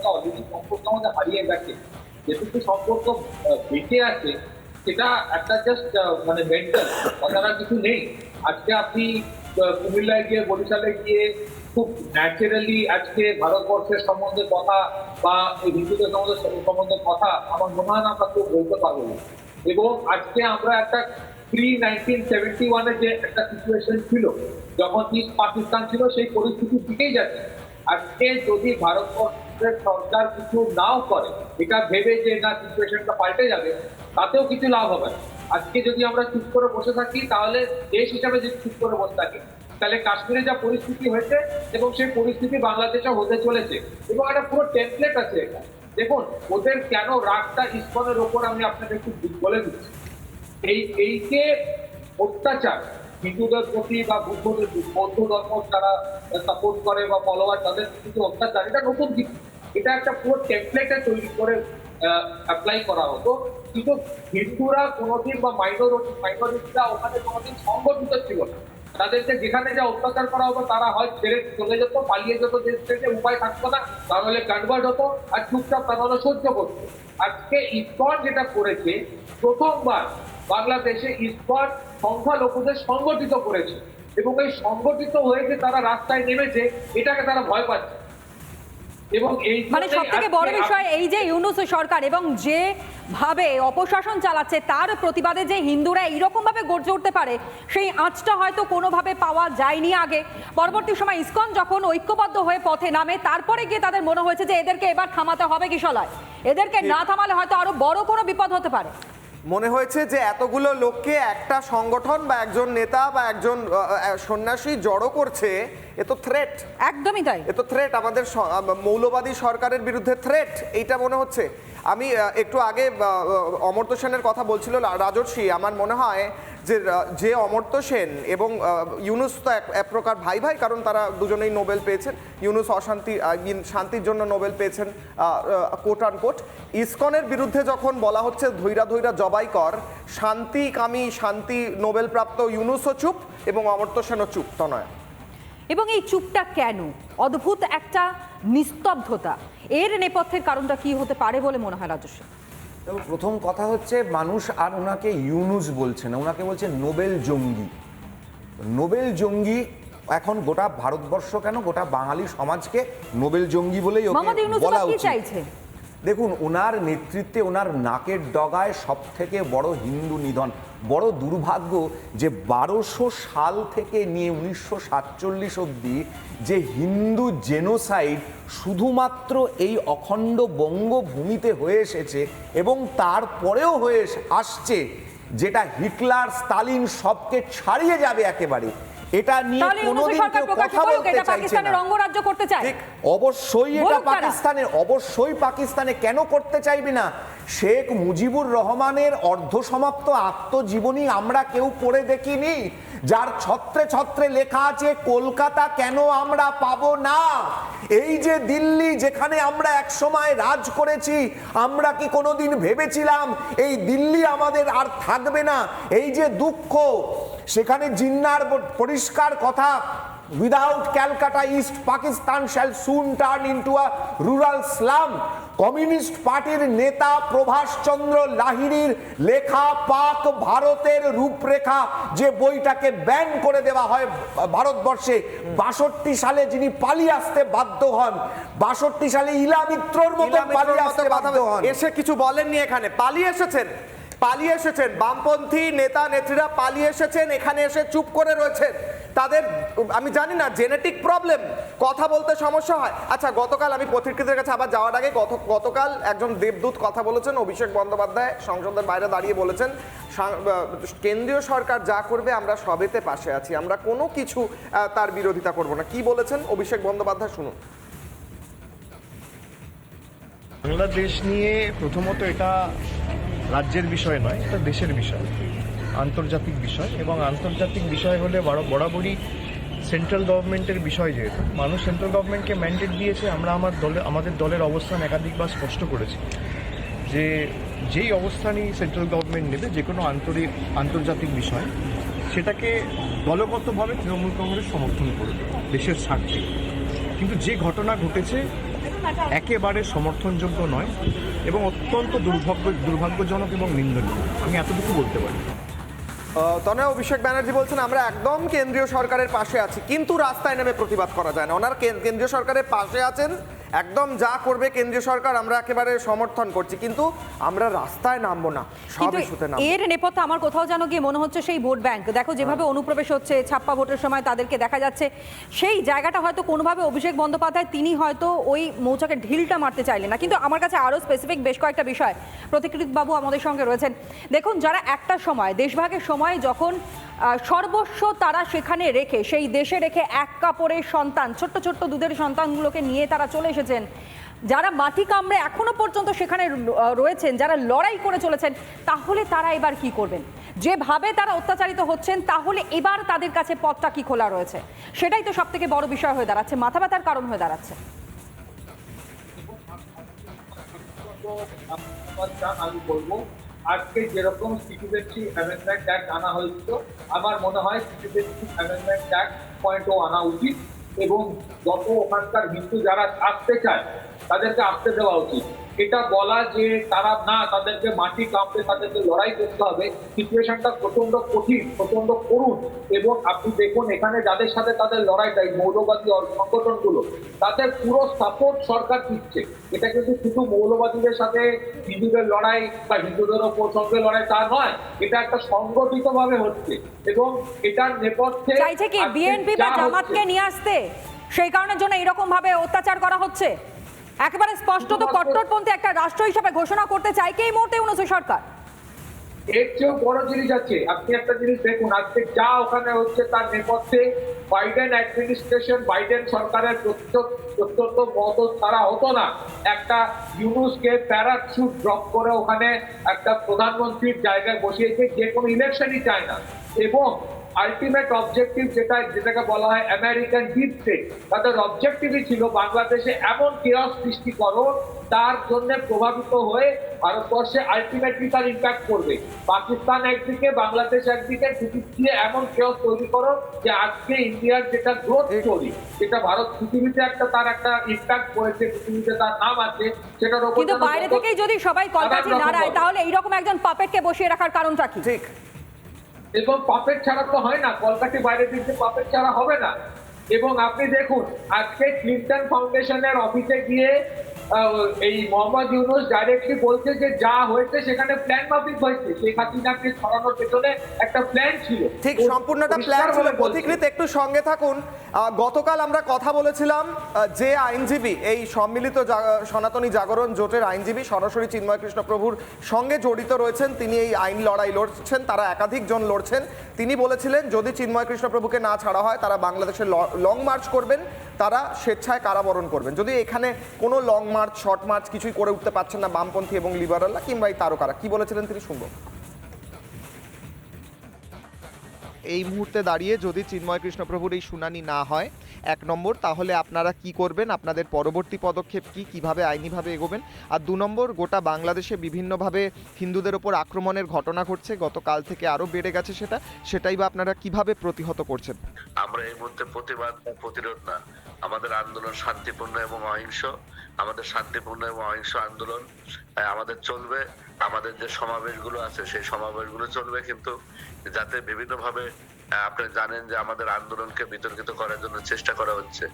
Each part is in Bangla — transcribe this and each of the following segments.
সঙ্গে অলরেডি সম্পর্ক আমাদের হারিয়ে গেছে। যেটুকু সম্পর্ক বেঁচে আছে সেটা একটা জাস্ট মানে মেন্টাল, তাছাড়া কিছু নেই। আজকে আপনি কুমিল্লায় গিয়ে, বরিশালে গিয়ে খুব ন্যাচারালি আজকে ভারতবর্ষের সম্বন্ধে কথা বা হিন্দুদের সম্বন্ধে কথা আমার মনে হয় না আমরা কেউ বলতে পারবো না। এবং আজকে আমরা একটা প্রি 1971-এ যে একটা সিচুয়েশন ছিল, যখন ইস্ট পাকিস্তান ছিল, সেই পরিস্থিতির দিকেই যাচ্ছে। আজকে যদি ভারতবর্ষের সরকার কিছু নাও করে, এটা ভেবে যে না সিচুয়েশনটা পাল্টে যাবে, তাতেও কিছু লাভ হবে না। আজকে যদি আমরা চুপ করে বসে থাকি, তাহলে দেশ হিসাবে যদি চুপ করে বসে থাকি, তাহলে কাশ্মীরে যা পরিস্থিতি হয়েছে এবং সেই পরিস্থিতি বাংলাদেশে হতে চলেছে, এবং একটা পুরো টেমপ্লেট আছে এটা। দেখুন ওদের কেন রাগটা ইসকনের ওপর, আমি আপনাকে একটু বলে দিচ্ছি। এই যে অত্যাচার হিন্দুদের প্রতি বা বৌদ্ধ ধর্ম যারা সাপোর্ট করে বা ফলোয়ার, তাদের প্রতি অত্যাচার, এটা নতুন কিছু। এটা একটা পুরো টেমপ্লেটে তৈরি করে অ্যাপ্লাই করা হতো। কিন্তু হিন্দুরা কোনোদিন বা মাইনরিটিরা ওখানে কোনোদিন সংগঠিত ছিল না। তাদেরকে যেখানে যা অত্যাচার করা হতো তারা হয় ছেড়ে চলে যেত, পালিয়ে যেত দেশ থেকে, উপায় থাকতো না, তাহলে কনভার্ট হতো আর চুপচাপ তাহলে সহ্য করতো। আজকে ইসকন যেটা করেছে, প্রথমবার বাংলাদেশে ইসকন সংখ্যালঘুদের সংগঠিত করেছে, এবং এই সংগঠিত হয়েছে তারা রাস্তায় নেমেছে, এটাকে তারা ভয় পাচ্ছে। এবং এই মানে সব থেকে বড় বিষয় এই যে ইউনূস সরকার এবং যে ভাবে অপশাসন চালাচ্ছে, তার প্রতিবাদে যে হিন্দুরা এইরকম ভাবে গর্জে উঠতে পারে, সেই আঁচটা হয়তো কোনোভাবে পাওয়া যায়নি আগে। পরবর্তী সময় ইসকন যখন ঐক্যবদ্ধ হয়ে পথে নামে, তারপরে গিয়ে তাদের মনে হয়েছে যে এদেরকে এবার থামাতে হবে কিশলয়, এদেরকে না থামালে হয়তো আরো বড় কোনো বিপদ হতে পারে। মনে হয়েছে যে এতগুলো লোককে একটা সংগঠন বা একজন নেতা বা একজন সন্ন্যাসী জড়ো করছে, এ তো থ্রেট। একদমই তাই, এ তো থ্রেট, আমাদের মৌলবাদী সরকারের বিরুদ্ধে থ্রেট, এইটা মনে হচ্ছে। আমি একটু আগে অমর্ত্য সেনের কথা বলছিল রাজর্ষি, আমার মনে হয় যে অমর্ত্য সেন এবং ইউনূস তো এক প্রকার ভাই ভাই, কারণ তারা দুজনেই নোবেল পেয়েছেন। ইউনূস শান্তির জন্য নোবেল পেয়েছেন কোট আনকোট। ইসকনের বিরুদ্ধে যখন বলা হচ্ছে ধৈরা ধৈরা জবাই কর, শান্তি নোবেল প্রাপ্ত ইউনূসও চুপ এবং অমর্ত্য সেনও চুপ, তো নয়। এবং এই চুপটা কেন? অদ্ভুত একটা নিস্তব্ধতা, এর নেপথ্যের কারণটা কি হতে পারে বলে মনে হয় রাজস্ব? প্রথম কথা হচ্ছে, মানুষ আর ওনাকে ইউনূস বলছে না, ওনাকে বলছে নোবেল জঙ্গি। নোবেল জঙ্গি এখন গোটা ভারতবর্ষ কেন, গোটা বাঙালি সমাজকে নোবেল জঙ্গি বলেই বলা উচিত। দেখুন, ওনার নেতৃত্বে, ওনার নাকের ডগায় সব থেকে বড় হিন্দু নিধন। বড় দুর্ভাগ্য যে 1200 সাল থেকে নিয়ে 1947 অবধি যে হিন্দু জেনোসাইড শুধুমাত্র এই অখণ্ড বঙ্গভূমিতে হয়ে এসেছে এবং তারপরেও হয়ে আসছে, যেটা হিটলার, স্টালিন সবকে ছাড়িয়ে যাবে একেবারে, এটা নিয়ে কোনোদিন কেউ কথা বলতে চাইছে না। রঙ্গরাজ্য করতে চায়, অবশ্যই এটা পাকিস্তানে কেন করতে চাইবে না? শেখ মুজিবুর রহমানের অর্ধসমাপ্ত আত্মজীবনী আমরা কেউ পড়ে দেখিনি, যার ছত্রে ছত্রে লেখা আছে কলকাতা কেন আমরা পাবো না। এই যে দিল্লি, যেখানে আমরা একসময় রাজ করেছি, আমরা কি কোনোদিন ভেবেছিলাম এই দিল্লি আমাদের আর থাকবে না? এই যে দুঃখ, সেখানে জিন্নার পরিষ্কার কথা, without Calcutta East Pakistan shall soon turn into a rural slum. Communist পার্টির নেতা প্রভাষ চন্দ্র লাহিড়ীর লেখা পাক ভারতের রূপরেখা, যে বইটাকে ব্যান করে দেওয়া হয় ভারতবর্ষে, 62 সালে যিনি পালিয়ে আসতে বাধ্য হন, 62 সালে ইলা মিত্রর মতো পালিয়ে আসতে বাধ্য হন। এসে কিছু বলেননি, এখানে পালিয়ে এসেছেন, বামপন্থী নেতা নেত্রীরা পালিয়ে এসেছেন, এখানে এসে চুপ করে রয়েছেন। তাদের আমি জানি না জেনেটিক প্রবলেম, কথা বলতে সমস্যা হয়। আচ্ছা, গতকাল আমি পত্রিকাদের কাছে আবার যাওয়ার আগে, গতকাল একজন দেবদূত কথা বলেছেন, অভিষেক বন্দ্যোপাধ্যায় সংসদের বাইরে দাঁড়িয়ে বলেছেন, কেন্দ্রীয় সরকার যা করবে আমরা সবেতে পাশে আছি, আমরা কোনো কিছু তার বিরোধিতা করব না। কি বলেছেন অভিষেক বন্দ্যোপাধ্যায়, শুনুন। বাংলাদেশ নিয়ে প্রথমত এটা রাজ্যের বিষয় নয়, এটা দেশের বিষয়, আন্তর্জাতিক বিষয়, এবং আন্তর্জাতিক বিষয় হলে বরাবরই সেন্ট্রাল গভর্নমেন্টের বিষয়। যেহেতু মানুষ সেন্ট্রাল গভর্নমেন্টকে ম্যান্ডেট দিয়েছে, আমরা আমাদের দলের অবস্থান একাধিকবার স্পষ্ট করেছি যে যেই অবস্থানই সেন্ট্রাল গভর্নমেন্ট নেবে যে কোনো আন্তর্জাতিক বিষয়, সেটাকে দলগতভাবে তৃণমূল কংগ্রেস সমর্থন করবে দেশের স্বার্থে। কিন্তু যে ঘটনা ঘটেছে একেবারে সমর্থনযোগ্য নয় এবং অত্যন্ত দুর্ভাগ্যজনক এবং নিন্দনীয়। আমি এতটুকু বলতে পারি। তনয় অভিষেক ব্যানার্জি বলছেন আমরা একদম কেন্দ্রীয় সরকারের পাশে আছি, কিন্তু রাস্তায় নেমে প্রতিবাদ করা যায় না। ওনার কেন্দ্রীয় সরকারের পাশে আছেন, একদম যা করবে কেন্দ্রীয় সরকার আমরা একেবারে সমর্থন করছি, কিন্তু আমরা রাস্তায় নামবো না, সব কিন্তু ইস্যুতে নামবো। এর নেপথ্যে আমার কোথাও যেন গিয়ে মনে হচ্ছে সেই ভোট ব্যাংক, দেখো যেভাবে অনুপ্রবেশ হচ্ছে ছাপ্পা ভোটের সময় তাদেরকে দেখা যাচ্ছে, সেই জায়গাটা হয়তো কোনোভাবে অভিষেক বন্দ্যোপাধ্যায় তিনি হয়তো ওই মৌচাকে ঢিলটা মারতে চাইলেন না। কিন্তু আমার কাছে আরও স্পেসিফিক বেশ কয়েকটা বিষয়, প্রতিকৃত বাবু আমাদের সঙ্গে রয়েছেন। দেখুন, যারা একটা সময় দেশভাগের সময় যখন সর্বস্ব তারা সেখানে রেখে, সেই দেশে রেখে এক কাপড়ের সন্তান, ছোট্ট ছোট্ট দুধের সন্তানগুলোকে নিয়ে তারা চলে এসেছেন, যারা মাটি কামড়ে এখনো পর্যন্ত সেখানে রয়েছেন, যারা লড়াই করে চলেছেন, তাহলে তারা এবার কি করবেন? যেভাবে তারা অত্যাচারিত হচ্ছেন, তাহলে এবার তাদের কাছে পথটা কি খোলা রয়েছে? সেটাই তো সব থেকে বড় বিষয় হয়ে দাঁড়াচ্ছে, মাথা ব্যথার কারণ হয়ে দাঁড়াচ্ছে। আমি বলবো আজকে যেরকম সিটিজেনশিপ অ্যামেন্ডমেন্ট অ্যাক্ট আনা হয়েছিল, আমার মনে হয় সিটিজেনশিপ অ্যামেন্ডমেন্ট অ্যাক্ট 2.0 আনা উচিত এবং যত ওখানকার হিন্দু যারা আসতে চায় তাদেরকে আসতে দেওয়া উচিত। এটা বলা যে তারা না, তাদেরকে মাটি কাঁপতে তাদেরকে লড়াই করতে হবে, সিচুয়েশনটা প্রচন্ড কঠিন, প্রচন্ড করুণ। এবং আপনি দেখুন এখানে যাদের সাথে তাদের লড়াইটা, এই মৌলবাদী সংগঠনগুলো, তাদের পুরো সাপোর্ট সরকার দিচ্ছে। এটা কিন্তু শুধু মৌলবাদীদের সাথে হিন্দুদের লড়াই বা হিন্দুদের ওপর সঙ্গে লড়াই তা নয়, এটা একটা সংগঠিত ভাবে হচ্ছে এবং এটার নেপথ্যে চাইছে কি বিএনপি বা জামাতকে নিয়ে আসতে, সেই কারণের জন্য এরকম ভাবে অত্যাচার করা হচ্ছে। একেবারে স্পষ্ট তো কট্টরপন্থী একটা রাষ্ট্র হিসেবে ঘোষণা করতে চায় কি এই মুহূর্তে ইউনূস সরকার? এর চেয়েও বড় জিনিস আছে। আপনি একটা জিনিস দেখুন, আজকে যা ওখানে হচ্ছে তার নেপথ্যে বাইডেন অ্যাডমিনিস্ট্রেশন, বাইডেন সরকারের প্রত্যন্ত মত ছাড়া হতো না। একটা ইউনূসকে প্যারাশুট ড্রপ করে ওখানে একটা প্রধানমন্ত্রীর জায়গায় বসিয়েছে, যে কোনো ইলেকশনই চায় না। এবং আলটিমেট অবজেক্টিভ যেটাকে বলা হয় আমেরিকান ডিপ স্টেট, তাদের অবজেক্টিভই ছিল বাংলাদেশে এমন কেয়াস সৃষ্টি করো তার জন্য প্রভাবিত হয়ে ভারতবর্ষে আলটিমেটলি তার ইম্প্যাক্ট করবে। পাকিস্তান একদিকে, বাংলাদেশ একদিকে, দিয়ে এমন কেয়াস তৈরি করো যে আজকে ইন্ডিয়ার যেটা গ্রোথ স্টোরি, যেটা ভারত পৃথিবীতে একটা তার একটা ইম্প্যাক্ট করেছে, পৃথিবীতে তার নাম আছে, সেটার উপর কিন্তু বাইরে থেকেই যদি সবাই কলকাঠি নাড়ায়, তাহলে এইরকম একজন পাপেটকে বসিয়ে রাখার কারণটা কি? ঠিক, এবং পাপেট ছাড়া তো হয় না, কলকাঠি বাইরে দিচ্ছে, পাপেট ছাড়া হবে না। এবং আপনি দেখুন আজকে ক্লিন্টন ফাউন্ডেশনের অফিসে গিয়ে এই মোহাম্মদ ইউনূস ডাইরেক্টলি বলছে যে যা হয়েছে সেখানে প্ল্যান মাফিক হয়েছে, শেখ হাসিনাকে সরানোর পেছনে একটা প্ল্যান ছিল। ঠিক, সম্পূর্ণটা প্ল্যান ছিল। প্রতিকৃত একটু সঙ্গে থাকুন। গতকাল আমরা কথা বলেছিলাম যে আইনজীবী, এই সম্মিলিত সনাতনী জাগরণ জোটের আইনজীবী সরাসরি চিন্ময় কৃষ্ণ প্রভুর সঙ্গে জড়িত রয়েছেন, তিনি এই আইন লড়াই লড়ছেন, তারা একাধিক জন লড়ছেন। তিনি বলেছিলেন যদি চিন্ময় কৃষ্ণ প্রভুকে না ছাড়া হয় তারা বাংলাদেশে লং মার্চ করবেন, তারা স্বেচ্ছায় কারাবরণ করবেন। যদি এখানে কোনো লং মার্চ, শর্ট মার্চ কিছুই করে উঠতে পারছেন না বামপন্থী এবং লিবারালরা কিংবা এই তারকারা, কি বলেছিলেন তিনি শুনবো। এই মুহূর্তে দাঁড়িয়ে যদি চিন্ময় কৃষ্ণ প্রভুর এই শুনানি না হয়, 1 নম্বর, তাহলে আপনারা কি করবেন, আপনাদের পরবর্তী পদক্ষেপ কি, কিভাবে আইনিভাবে এগোবেন? আর 2 নম্বর, গোটা বাংলাদেশে বিভিন্নভাবে হিন্দুদের ওপর আক্রমণের ঘটনা ঘটছে, গতকাল থেকে আরও বেড়ে গেছে, সেটাই বা আপনারা কিভাবে প্রতিহত করছেন? আমরা এই মুহূর্তে প্রতিবাদ প্রতিরোধ না, আমাদের আন্দোলন শান্তিপূর্ণ এবং অহিংস। আমাদের শান্তিপূর্ণ এবং অহিংস আন্দোলন আমাদের চলবে। আমাদের যে সমাবেশগুলো আছে সেই সমাবেশগুলো চলবে, কিন্তু যাতে বিভিন্নভাবে আপনি জানেন যে আমাদের আন্দোলনকে বিতর্কিত করার জন্য চেষ্টা করা হচ্ছে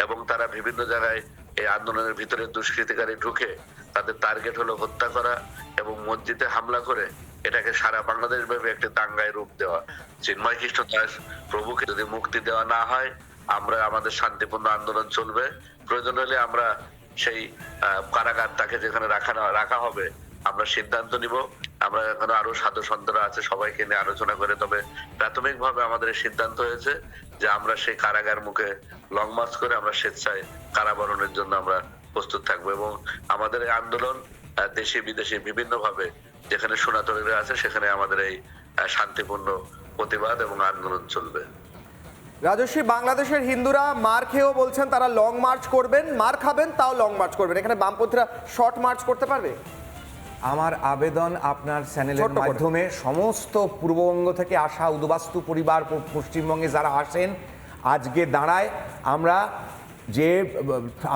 এবং তারা বিভিন্ন জায়গায় এই আন্দোলনের ভিতরে দুষ্কৃতিকারী ঢুকে তাদের টার্গেট হলো হত্যা করা এবং মসজিদে হামলা করে এটাকে সারা বাংলাদেশ ব্যাপী একটি দাঙ্গায় রূপ দেওয়া। চিন্ময় কৃষ্ণ দাস প্রভুকে যদি মুক্তি দেওয়া না হয়, আমরা আমাদের শান্তিপূর্ণ আন্দোলন চলবে। প্রয়োজন হলে আমরা সেই কারাগার তাকে যেখানে রাখা হবে আমরা সিদ্ধান্ত নিব। আমরা এখানে আরো সাধু সন্তরা আছে, সবাইকে নিয়ে আলোচনা করে, তবে প্রাথমিকভাবে আমাদের সিদ্ধান্ত হয়েছে যে আমরা সেই কারাগার মুখে লং মার্চ করে আমরা স্বেচ্ছায় কারাবরণের জন্য আমরা প্রস্তুত থাকবো এবং আমাদের এই আন্দোলন দেশি বিদেশি বিভিন্নভাবে যেখানে সনাতনীরা আছে সেখানে আমাদের এই শান্তিপূর্ণ প্রতিবাদ এবং আন্দোলন চলবে। রাজস্বী, বাংলাদেশের হিন্দুরা মার খেয়েও বলছেন তারা লং মার্চ করবেন, মার খাবেন তাও লং মার্চ করবেন, এখানে বামপন্থীরা শর্ট মার্চ করতে পারবে? আমার আবেদন আপনার চ্যানেলের মাধ্যমে সমস্ত পূর্ববঙ্গ থেকে আসা উদ্বাস্তু পরিবার পশ্চিমবঙ্গে যারা আসেন, আজকে দাঁড়ায় আমরা যে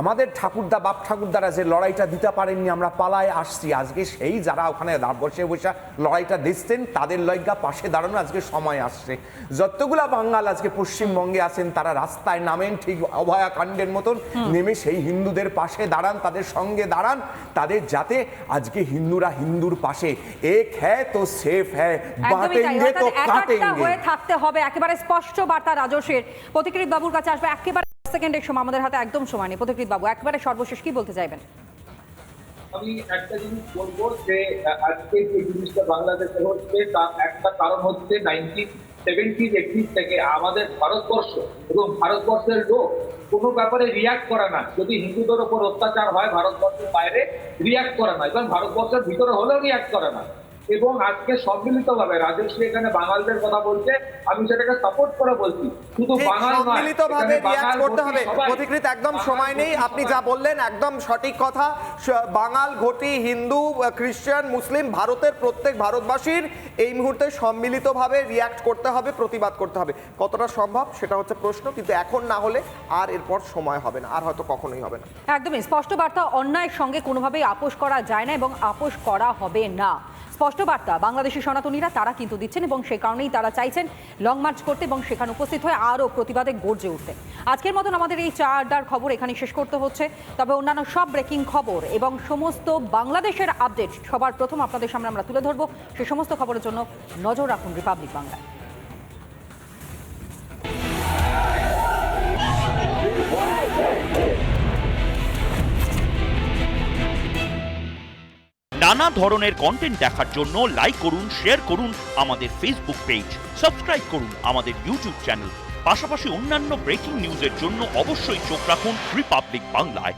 আমাদের ঠাকুরদা বাপ ঠাকুরদারা যে লড়াইটা দিতে পারেননি, আমরা পালায় আসছি, আজকে সেই যারা ওখানে বসে বসে লড়াইটা দিচ্ছেন তাদের লজ্ঞা পাশে দাঁড়ানো আজকে সময় আসছে। যতগুলা বাঙাল আজকে পশ্চিমবঙ্গে আছেন তারা রাস্তায় নামেন ঠিক অভয়াকাণ্ডের মতন, নেমে সেই হিন্দুদের পাশে দাঁড়ান, তাদের সঙ্গে দাঁড়ান, তাদের যাতে আজকে হিন্দুরা হিন্দুর পাশে এক হ্যায় তো সেফ হ্যায়, বাটেঙ্গে তো কাটেঙ্গে হয়ে থাকতে হবে। একেবারে স্পষ্ট বার্তা রাজস্বের। পথিকৃৎ বাবুর কাছে আসবে, একেবারে সেকেন্ডের সময়, আমাদের হাতে একদম সময় নেই। পথিকৃৎ বাবু, একেবারে সর্বশেষ কি বলতে চাইবেন? আমি একটা জিনিস বলবো যে আজকে যে জিনিসটা বাংলাদেশে হচ্ছে তার একটা কারণ হচ্ছে 1970s 80s থেকে আমাদের ভারতবর্ষ এবং ভারতবর্ষের লোক কোনো ব্যাপারে রিয়াক্ট করে না। যদি হিন্দুদের ওপর অত্যাচার হয় ভারতবর্ষের বাইরে রিয়াক্ট করে না, এবং ভারতবর্ষের ভিতরে হলেও রিয়াক্ট করে না। এবং আজকে সম্মিলিতভাবে রাজশ্রী এখানে বাঙালদের কথা বলছে, আমি সেটাকে সাপোর্ট করে বলছি। শুধু বাঙাল নয়, সম্মিলিতভাবে এখানে রিয়াক্ট বাঙাল করতে হবে। সবাই। পথিকৃৎ একদম সময় নেই, আপনি যা বললেন একদম সঠিক কথা। বাঙাল, ঘটি, হিন্দু, খ্রিস্টান, মুসলিম, ভারতের প্রত্যেক ভারতবাসীর এই মুহূর্তে সম্মিলিতভাবে রিয়াক্ট করতে হবে, প্রতিবাদ করতে হবে। কতটা সম্ভব সেটা হচ্ছে প্রশ্ন, কিন্তু এখন না হলে আর এরপর সময় হবে না, আর হয়তো কখনোই হবে না। একদমই স্পষ্ট বার্তা, অন্যায়ের সঙ্গে কোনোভাবেই আপোষ করা যায় না এবং আপোষ করা হবে না। স্পষ্ট বার্তা বাংলাদেশি সনাতনীরা তারা কিন্তু দিচ্ছেন এবং সেই কারণেই তারা চাইছেন লং মার্চ করতে এবং সেখানে উপস্থিত হয়ে আরও প্রতিবাদে গর্জে উঠতে। আজকের মতন আমাদের এই চা আড্ডার খবর এখানে শেষ করতে হচ্ছে, তবে অন্যান্য সব ব্রেকিং খবর এবং সমস্ত বাংলাদেশের আপডেট সবার প্রথম আপনাদের সামনে আমরা তুলে ধরবো। সেই সমস্ত খবরের জন্য নজর রাখুন রিপাবলিক বাংলায়। নানা ধরনের কন্টেন্ট দেখার জন্য লাইক করুন, শেয়ার করুন আমাদের ফেসবুক পেজ, সাবস্ক্রাইব করুন আমাদের ইউটিউব চ্যানেল। পাশাপাশি অন্যান্য ব্রেকিং নিউজের জন্য অবশ্যই চোখ রাখুন রিপাবলিক বাংলায়।